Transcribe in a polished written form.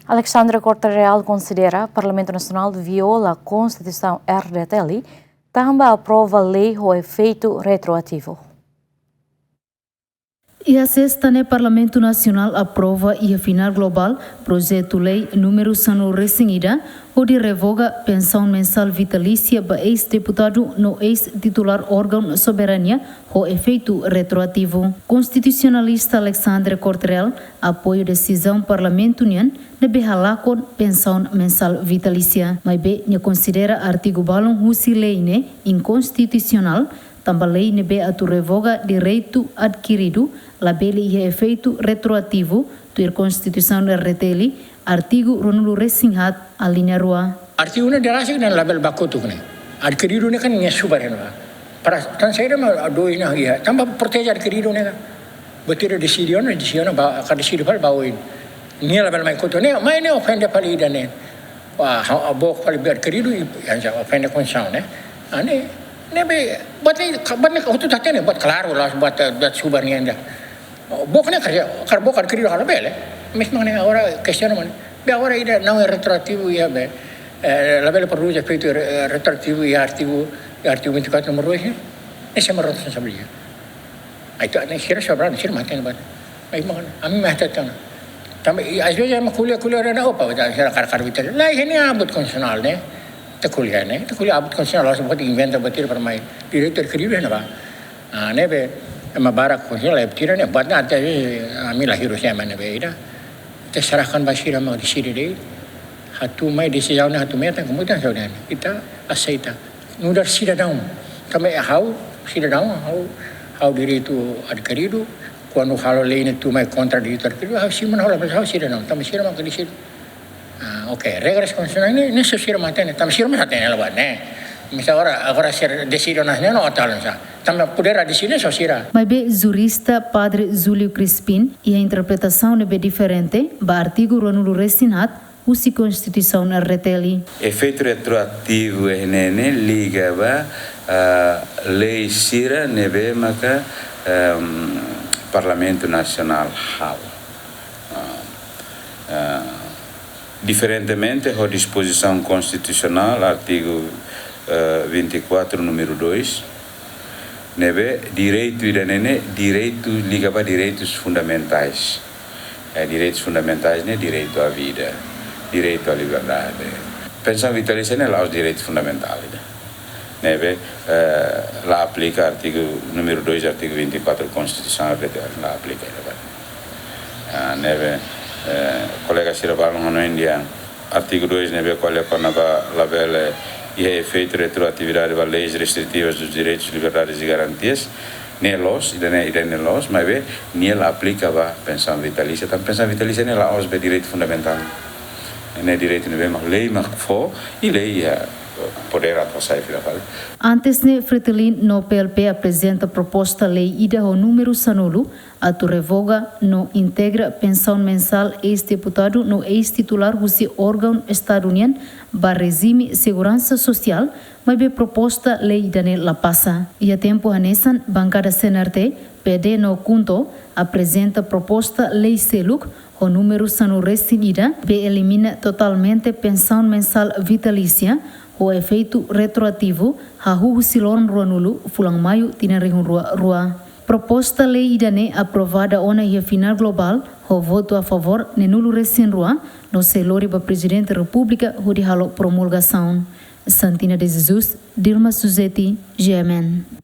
Alexandre Corte Real considera que o Parlamento Nacional viola a Constituição RDTL, também aprova a lei com efeito retroativo. E a sexta no Parlamento Nacional aprova e a final global projeto-lei número 100 recém-ida, onde revoga pensão mensal vitalícia para ex-deputado no ex-titular órgão soberania com efeito retroativo. Constitucionalista Alexandre Corte Real apoia a decisão Parlamento União de behalar com pensão mensal vitalícia, mas ne considera artigo balão husi lei ne inconstitucional. Também lei nebe atu revoga direito adquirido, labele e efeito retroativo do Constituição RTL, artigo Ronulu Resinhat, a linha rua. Artigo ini dirasa dengan label bakutu ni. Adquirido ni kan nya subaran ba. Para tan saya ma do ina ya. Tambah protege adquirido ni kan. Betul decision ba ka decision pal bawin. Ni label mai kutu ni, mai ni ofende pal ida ni. Wah, abok pal adquirido yang ofende konsão né. Ani nebe buat itu tadi nih buat claro lah buat subarnya anda. Bukannya kerja bukan kerja kalau bele. Memang orang question mana. Be orang ini não é retroativo ya be. La bele perlu já feito retroativo ya artigo 24 número 2. Esse é uma responsabilidade. Aí tu nem kira sobran sir mati ni buat. Aí mana? Ami mah tetang. Também às vezes é kuliah ada apa? Ada kar vital. Lah ini abut konstitusional ne. Kuliah abut konstitusional sebab inventa betul permai diretor kerja ni ba. Nebe mabarak konstitusional betul ni buat nanti kami lahir usia mana be ida. Terserahkan basir sama di sini deh. Hatu mai di sejauh ni hatu mai tak kemudian saudara kita asaita. Nudar sida daun. Kami sida daun hau diri itu adquirido. Quando halo lain itu mai kontra diretor kerja hau si mana hau sida daun. Kami sida mau ke di sini. Oke, regras konstitusional ini sesir mata ni, tapi sir mata ni lawan ni. Misal agora ser decidido nasional no atalan sa. Também poder di sini sosira. Mas be jurista Padre Júlio Crispin e a interpretação é bem diferente, ba artigo Ronulu Resinhat, usi Constituição RTL. Efeito retroativo nene liga ba lei sira nebe maka Parlamento Nacional hal. Diferentemente da disposição constitucional, artigo 24, número 2, nebe direito liga para direitos fundamentais. Direitos fundamentais né direito à vida, direito à liberdade. Pensão vitalícia né lá os direitos fundamentais. Nebe lá aplica artigo número 2, artigo 24 da Constituição lá aplica nebe colega Sirabal no India artigo 2 nebe qual para label e efeito retroatividade das leis restritivas dos direitos, liberdades e garantias nelos mas be ela aplica a pensão vitalícia também pensão vitalícia nela os direito fundamental né direito nebe mas lei mas fo e lei poder atrasar e final. Antes ne Fretilin no PLP apresenta proposta lei ida o número sanulu a tu revoga no integra pensão mensal ex-deputado no ex-titular husi órgão estado-união ba regime segurança social mas be proposta lei ida ne la passa. E a tempo hanesan bancada CNRT PD no Kunto apresenta proposta lei seluk o número sanu restinida be elimina totalmente pensão mensal vitalícia o efeito retroativo ha silon ruanulu fulang mayu tinarihun rua. Proposta lei idane aprovada ona e final global ho voto a favor nenulu recém rua no selori ba presidente da república ho di halo promulgação. Santina de Jesus, Dilma Suzeti, GMN.